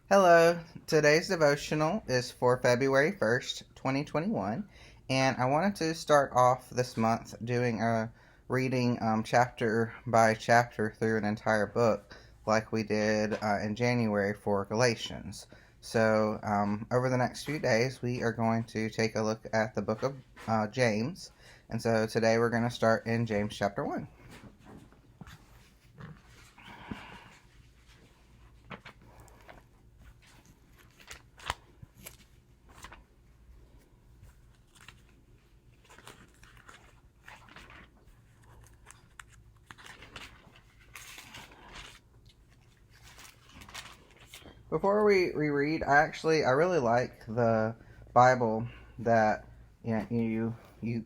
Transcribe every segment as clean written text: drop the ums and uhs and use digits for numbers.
Hello, today's devotional is for February 1st, 2021, and I wanted to start off this month doing a reading chapter by chapter through an entire book like we did in January for Galatians. So, over the next few days, we are going to take a look at the book of James, and so today we're going to start in James chapter 1. Before we reread, I really like the Bible that you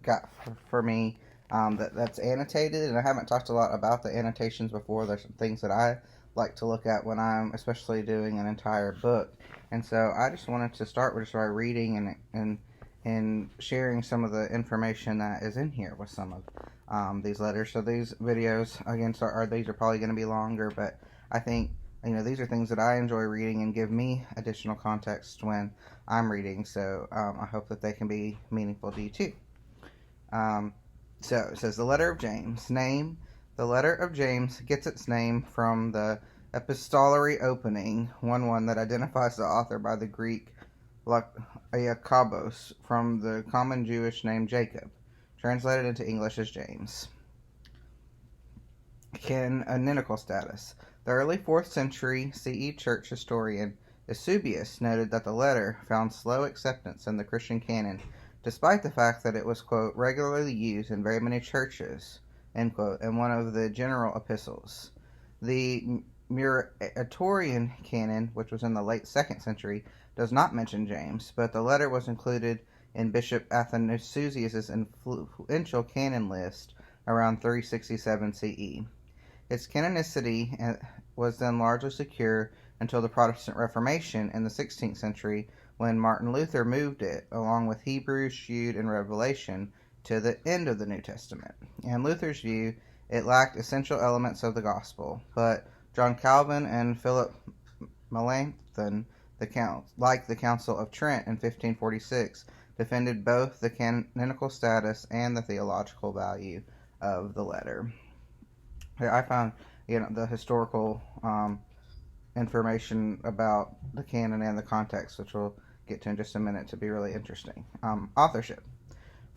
got for me, that's annotated, and I haven't talked a lot about the annotations before. There's some things that I like to look at when I'm especially doing an entire book, and so I just wanted to start with just by reading and sharing some of the information that is in here with some of these letters. So these videos again these are probably going to be longer, but I think these are things that I enjoy reading and give me additional context when I'm reading. So I hope that they can be meaningful to you too. So it says the letter of James. Name: the letter of James gets its name from the epistolary opening 1:1 that identifies the author by the Greek Iacobos from the common Jewish name Jacob, translated into English as James. Canonical status. The early 4th century CE church historian Eusebius noted that the letter found slow acceptance in the Christian canon, despite the fact that it was, quote, regularly used in very many churches, end quote, in one of the general epistles. The Muratorian canon, which was in the late 2nd century, does not mention James, but the letter was included in Bishop Athanasius' influential canon list around 367 CE. Its canonicity was then largely secure until the Protestant Reformation in the 16th century, when Martin Luther moved it, along with Hebrews, Jude, and Revelation, to the end of the New Testament. In Luther's view, it lacked essential elements of the gospel, but John Calvin and Philip Melanchthon, like the Council of Trent in 1546, defended both the canonical status and the theological value of the letter. I found the historical information about the canon and the context, which we'll get to in just a minute, to be really interesting. Authorship.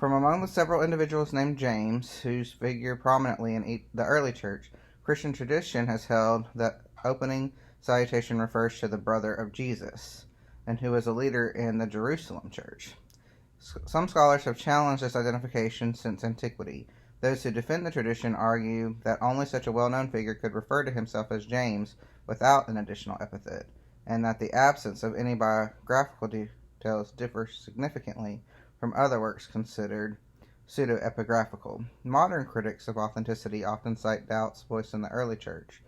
From among the several individuals named James, who figure prominently in the early church, Christian tradition has held that opening salutation refers to the brother of Jesus, and who was a leader in the Jerusalem church. Some scholars have challenged this identification since antiquity. Those who defend the tradition argue that only such a well-known figure could refer to himself as James without an additional epithet, and that the absence of any biographical details differs significantly from other works considered pseudo-epigraphical. Modern critics of authenticity often cite doubts voiced in the early church.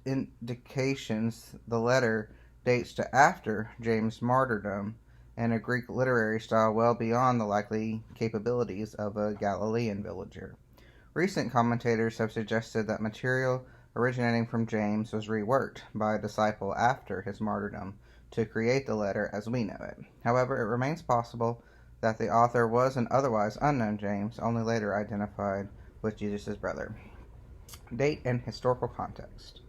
Indications the letter dates to after James' martyrdom, and a Greek literary style well beyond the likely capabilities of a Galilean villager. Recent commentators have suggested that material originating from James was reworked by a disciple after his martyrdom to create the letter as we know it. However, it remains possible that the author was an otherwise unknown James, only later identified with Jesus' brother. Date and historical context.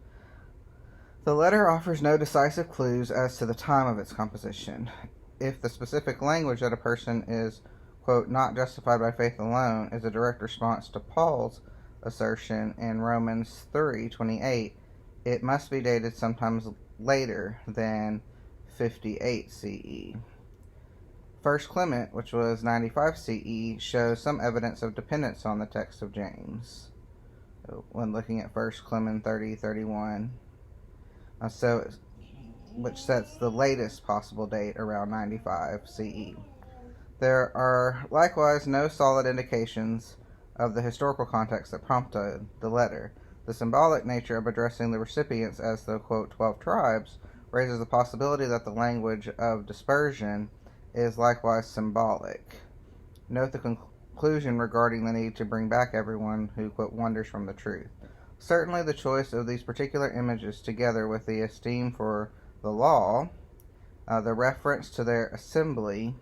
The letter offers no decisive clues as to the time of its composition. If the specific language that a person is, quote, not justified by faith alone is a direct response to Paul's assertion in Romans 3:28, it must be dated sometimes later than 58 CE. First Clement, which was 95 CE, shows some evidence of dependence on the text of James when looking at First Clement 30:31. Which sets the latest possible date around 95 CE. There are likewise no solid indications of the historical context that prompted the letter. The symbolic nature of addressing the recipients as the, quote, 12 tribes raises the possibility that the language of dispersion is likewise symbolic. Note the conclusion regarding the need to bring back everyone who, quote, wanders from the truth. Certainly the choice of these particular images, together with the esteem for the law, the reference to their assembly,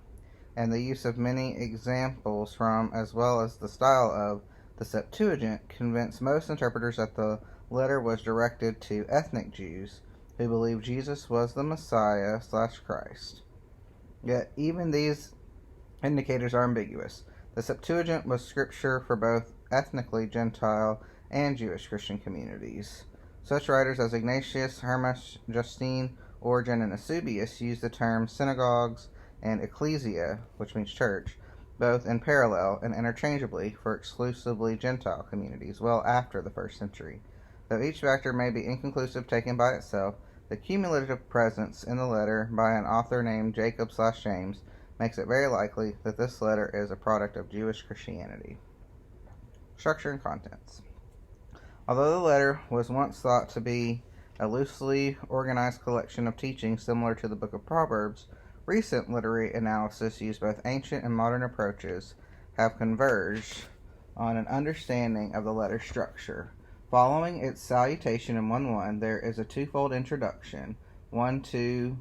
and the use of many examples from, as well as the style of, the Septuagint convinced most interpreters that the letter was directed to ethnic Jews who believed Jesus was the Messiah/Christ. Yet even these indicators are ambiguous. The Septuagint was scripture for both ethnically Gentile and Jewish Christian communities. Such writers as Ignatius, Hermas, Justine, Origen, and Eusebius used the terms synagogues and ecclesia, which means church, both in parallel and interchangeably for exclusively Gentile communities well after the 1st century. Though each factor may be inconclusive taken by itself, the cumulative presence in the letter by an author named Jacob/James makes it very likely that this letter is a product of Jewish Christianity. Structure and contents. Although the letter was once thought to be a loosely organized collection of teachings similar to the Book of Proverbs, recent literary analysis used both ancient and modern approaches have converged on an understanding of the letter's structure. Following its salutation in 1:1, there is a twofold introduction, 1:2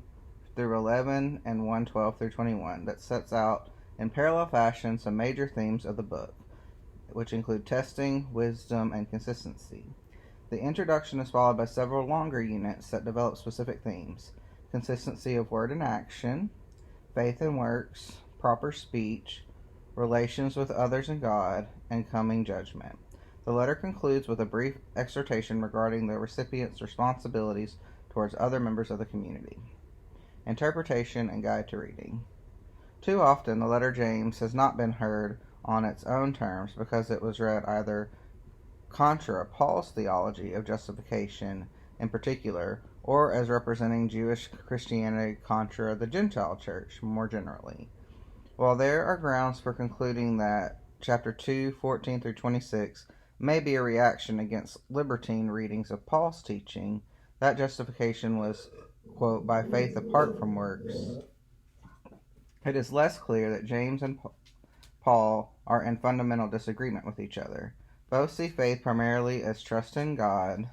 through 11 and 1:12 through 21, that sets out in parallel fashion some major themes of the book, which include testing, wisdom, and consistency. The introduction is followed by several longer units that develop specific themes: consistency of word and action, faith and works, proper speech, relations with others and God, and coming judgment. The letter concludes with a brief exhortation regarding the recipient's responsibilities towards other members of the community. Interpretation and guide to reading. Too often, the letter James has not been heard on its own terms because it was read either contra Paul's theology of justification in particular, or as representing Jewish Christianity contra the Gentile church more generally. While there are grounds for concluding that chapter 2, 14 through 26 may be a reaction against libertine readings of Paul's teaching, that justification was, quote, by faith apart from works, it is less clear that James and Paul are in fundamental disagreement with each other. Both see faith primarily as trust in God,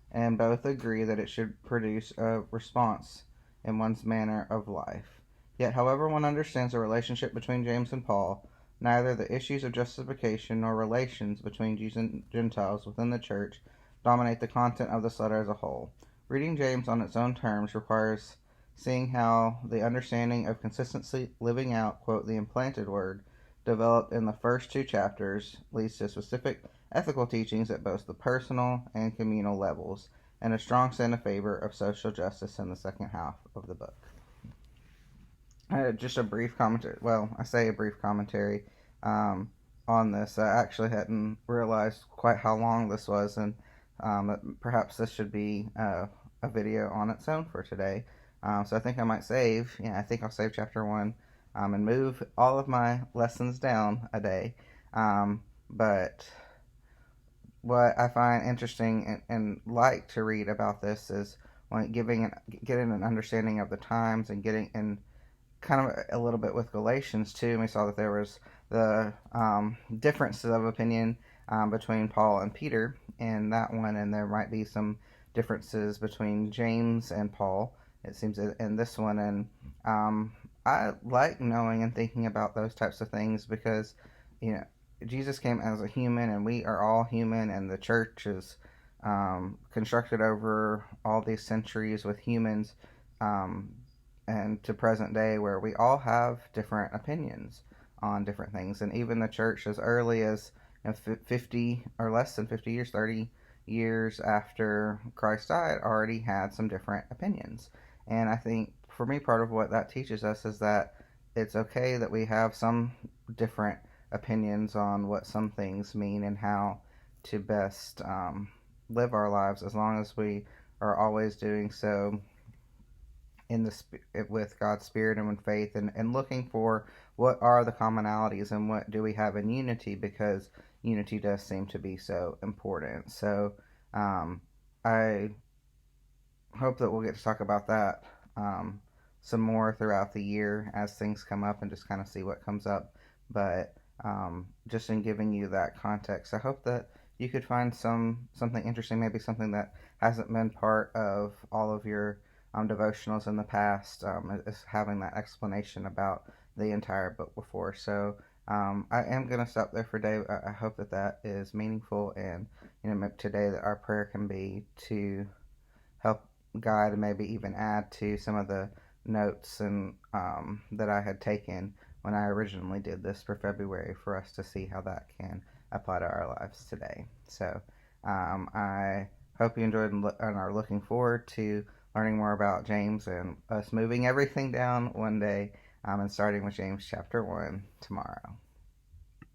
and both agree that it should produce a response in one's manner of life. Yet, however one understands the relationship between James and Paul, neither the issues of justification nor relations between Jews and Gentiles within the church dominate the content of this letter as a whole. Reading James on its own terms requires seeing how the understanding of consistency living out, quote, the implanted word, developed in the first 2 chapters leads to specific ethical teachings at both the personal and communal levels, and a strong stand in favor of social justice in the second half of the book. Just a brief commentary. Well, I say a brief commentary on this. I actually hadn't realized quite how long this was, and that perhaps this should be a video on its own for today. So I think I might save. I think I'll save chapter 1 and move all of my lessons down a day. But what I find interesting and like to read about this is getting an understanding of the times and getting in kind of a little bit with Galatians too. And we saw that there was the differences of opinion between Paul and Peter in that one, and there might be some differences between James and Paul, it seems, in this one. And I like knowing and thinking about those types of things because, Jesus came as a human, and we are all human, and the church is constructed over all these centuries with humans, and to present day where we all have different opinions on different things. And even the church as early as 50 or less than 50 years, 30 years after Christ died, already had some different opinions. And I think for me, part of what that teaches us is that it's okay that we have some different opinions on what some things mean and how to best live our lives, as long as we are always doing so with God's Spirit and with faith, and looking for what are the commonalities and what do we have in unity, because unity does seem to be so important. So I hope that we'll get to talk about that some more throughout the year as things come up, and just kind of see what comes up. But just in giving you that context, I hope that you could find something interesting, maybe something that hasn't been part of all of your devotionals in the past, is having that explanation about the entire book before. So I am going to stop there for today. I hope that that is meaningful, and today that our prayer can be to help guide and maybe even add to some of the notes and that I had taken when I originally did this for February, for us to see how that can apply to our lives today. So I hope you enjoyed and are looking forward to learning more about James and us moving everything down one day, and starting with James chapter 1 tomorrow.